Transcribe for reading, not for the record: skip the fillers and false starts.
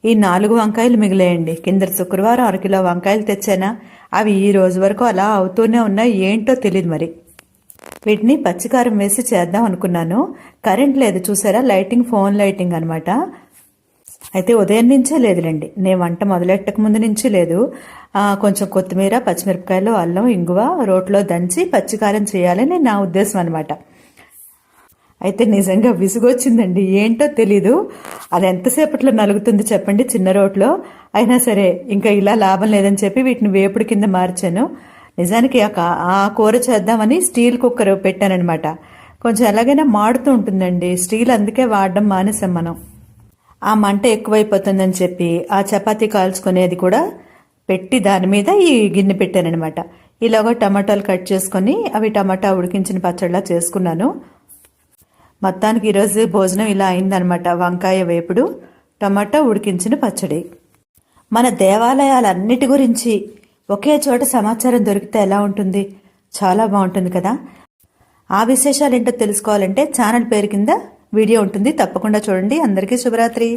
ఈ 4 వంకాయలు మిగిలేయండి. కింద శుక్రవారం 1 కిలో వంకాయలు తెచ్చానా, అవి ఈ రోజు వరకు అలా అవుతూనే ఉన్నాయి. ఏంటో తెలియదు మరి. వీటిని పచ్చికారం వేసి చేద్దాం అనుకున్నాను. కరెంట్ లేదు చూసారా, లైటింగ్ ఫోన్ లైటింగ్ అనమాట. అయితే ఉదయం నుంచే లేదులేండి, నేను వంట మొదలెట్టక ముందు నుంచి లేదు. కొంచెం కొత్తిమీర, పచ్చిమిరపకాయలు, అల్లం, ఇంగువ రోట్లో దంచి పచ్చికారం చేయాలని నా ఉద్దేశం అనమాట. అయితే నిజంగా విసుగొచ్చిందండి, ఏంటో తెలీదు. అది ఎంతసేపట్లో నలుగుతుంది చెప్పండి చిన్న రోట్లో. అయినా సరే ఇంకా ఇలా లాభం లేదని చెప్పి వీటిని వేపుడు కింద మార్చాను. నిజానికి ఆ కూర చేద్దామని స్టీల్ కుక్కర్ పెట్టానమాట. కొంచెం ఎలాగైనా మాడుతూ ఉంటుందండి స్టీల్, అందుకే వాడడం మానేసాం మనం. ఆ మంట ఎక్కువైపోతుందని చెప్పి ఆ చపాతీ కాల్చుకునేది కూడా పెట్టి దాని మీద ఈ గిన్నె పెట్టానమాట. ఇలాగ టమాటాలు కట్ చేసుకొని అవి టమాటా ఉడికించిన పచ్చడిలా చేసుకున్నాను. మొత్తానికి ఈరోజు భోజనం ఇలా అయిందనమాట. వంకాయ వేపుడు, టమాటా ఉడికించిన పచ్చడి. మన దేవాలయాలన్నిటి గురించి ఒకే చోట సమాచారం దొరికితే ఎలా ఉంటుంది? చాలా బాగుంటుంది కదా. ఆ విశేషాలు ఏంటో తెలుసుకోవాలంటే ఛానల్ పేరు కింద వీడియో ఉంటుంది, తప్పకుండా చూడండి. అందరికీ శుభరాత్రి.